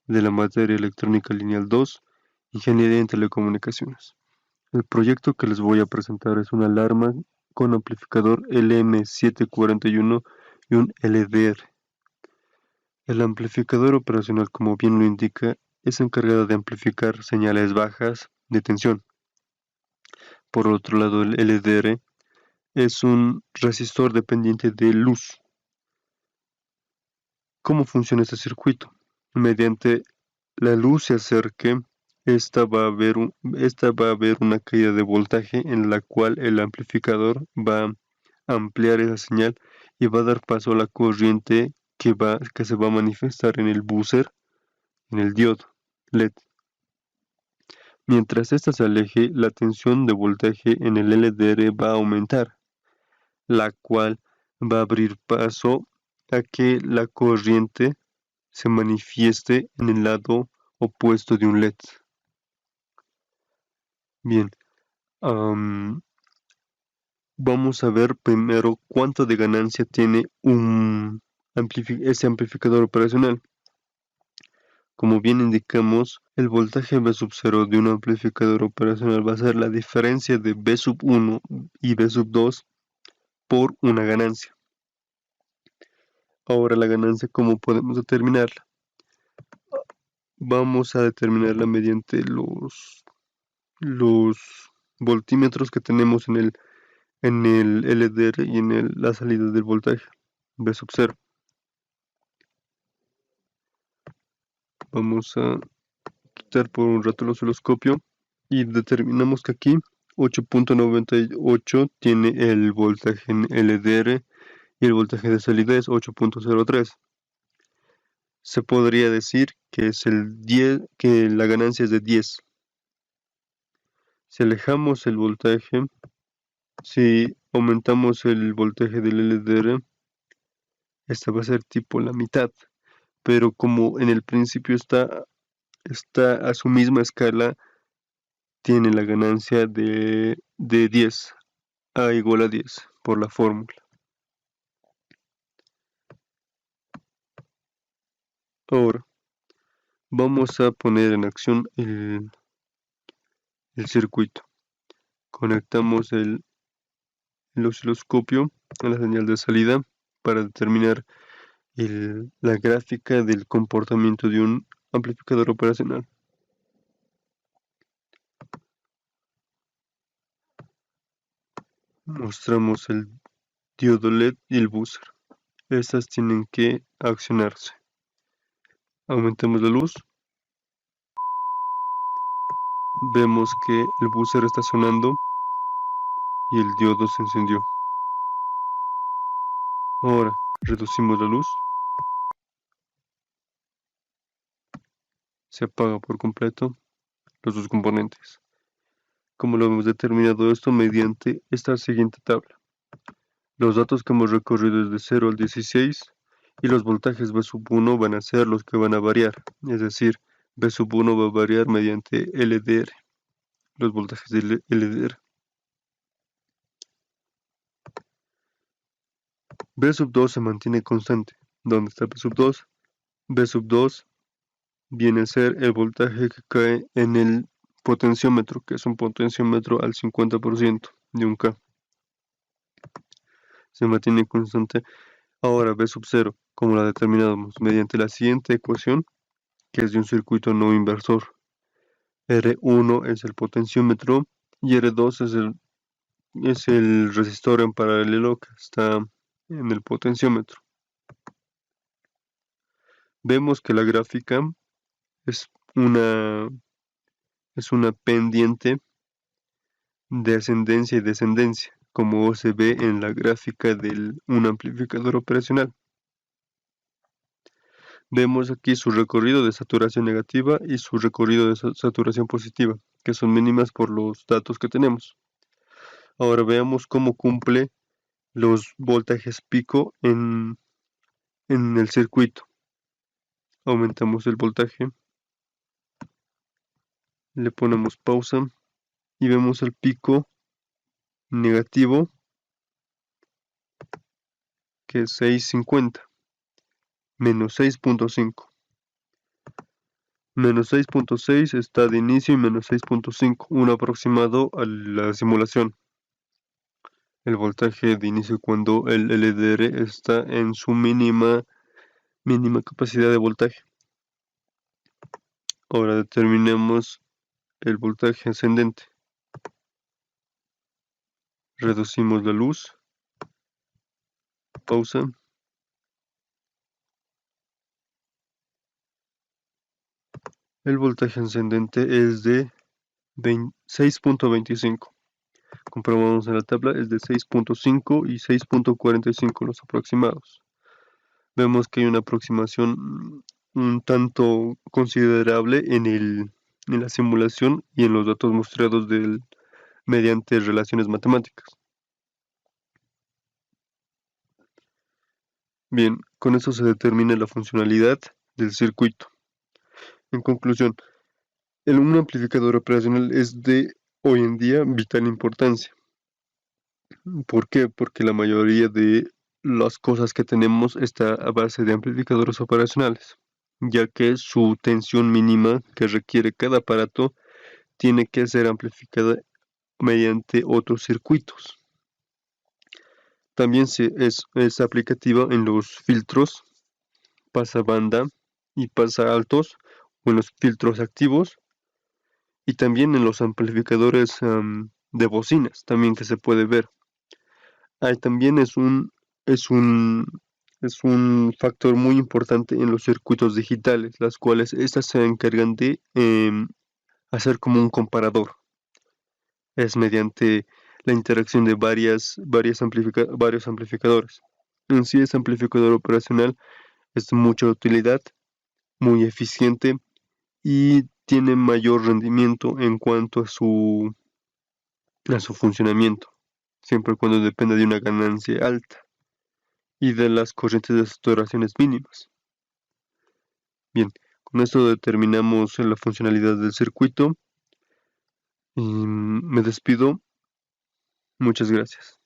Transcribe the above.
de la materia electrónica lineal 2, Ingeniería en Telecomunicaciones. El proyecto que les voy a presentar es una alarma con amplificador LM741 y un LDR. El amplificador operacional, como bien lo indica, es encargado de amplificar señales bajas de tensión. Por otro lado, el LDR es un resistor dependiente de luz. ¿Cómo funciona este circuito? Mediante la luz se acerque, esta va a haber una caída de voltaje en la cual el amplificador va a ampliar esa señal y va a dar paso a la corriente que se va a manifestar en el buzzer, en el diodo LED. Mientras ésta se aleje, la tensión de voltaje en el LDR va a aumentar, la cual va a abrir paso a que la corriente se manifieste en el lado opuesto de un LED. Bien, vamos a ver primero cuánto de ganancia tiene este amplificador operacional. Como bien indicamos, el voltaje V sub 0 de un amplificador operacional va a ser la diferencia de V sub 1 y V sub 2 por una ganancia. Ahora la ganancia, ¿cómo podemos determinarla? Vamos a determinarla mediante los voltímetros que tenemos en el LDR y en la salida del voltaje V sub 0. Vamos a quitar por un rato el osciloscopio y determinamos que aquí 8.98 tiene el voltaje en LDR y el voltaje de salida es 8.03. Se podría decir que es que la ganancia es de 10. Si alejamos el voltaje, si aumentamos el voltaje del LDR, esta va a ser tipo la mitad. Pero como en el principio está a su misma escala, tiene la ganancia de 10, A igual a 10, por la fórmula. Ahora, vamos a poner en acción el circuito. Conectamos el osciloscopio a la señal de salida para determinar la gráfica del comportamiento de un amplificador operacional. Mostramos el diodo LED y el buzzer. Estas tienen que accionarse. Aumentamos la luz. Vemos que el buzzer está sonando y el diodo se encendió. Ahora reducimos la luz. Se apaga por completo los dos componentes. Como lo hemos determinado esto mediante esta siguiente tabla. Los datos que hemos recorrido desde 0 al 16 y los voltajes V sub 1 van a ser los que van a variar. Es decir, V sub 1 va a variar mediante LDR, los voltajes del LDR. V sub 2 se mantiene constante. ¿Dónde está V sub 2? V sub 2 viene a ser el voltaje que cae en el potenciómetro, que es un potenciómetro al 50% de un K. Se mantiene constante. Ahora V sub 0, como la determinamos mediante la siguiente ecuación, que es de un circuito no inversor. R1 es el potenciómetro y R2 es el resistor en paralelo que está en el potenciómetro. Vemos que la gráfica es una pendiente de ascendencia y descendencia, como se ve en la gráfica de un amplificador operacional. Vemos aquí su recorrido de saturación negativa y su recorrido de saturación positiva, que son mínimas por los datos que tenemos. Ahora veamos cómo cumple los voltajes pico en el circuito. Aumentamos el voltaje, le ponemos pausa y vemos el pico negativo, que es 650, menos 6.5. Menos 6.6 está de inicio y menos 6.5, un aproximado a la simulación. El voltaje de inicio cuando el LDR está en su mínima capacidad de voltaje. Ahora determinemos el voltaje ascendente. Reducimos la luz. Pausa. El voltaje ascendente es de 6.25. Comprobamos en la tabla, es de 6.5 y 6.45 los aproximados. Vemos que hay una aproximación un tanto considerable en la simulación y en los datos mostrados mediante relaciones matemáticas. Bien, con eso se determina la funcionalidad del circuito. En conclusión, un amplificador operacional es de hoy en día vital importancia. ¿Por qué? Porque la mayoría de las cosas que tenemos está a base de amplificadores operacionales, ya que su tensión mínima que requiere cada aparato tiene que ser amplificada mediante otros circuitos. También es aplicativa en los filtros pasabanda y pasa altos o en los filtros activos y también en los amplificadores de bocinas, también que se puede ver. También es un factor muy importante en los circuitos digitales, las cuales estas se encargan de hacer como un comparador. Es mediante la interacción de varios amplificadores. En sí, ese amplificador operacional es de mucha utilidad, muy eficiente y tiene mayor rendimiento en cuanto a su funcionamiento, siempre y cuando dependa de una ganancia alta y de las corrientes de saturaciones mínimas. Bien, con esto determinamos la funcionalidad del circuito y me despido. Muchas gracias.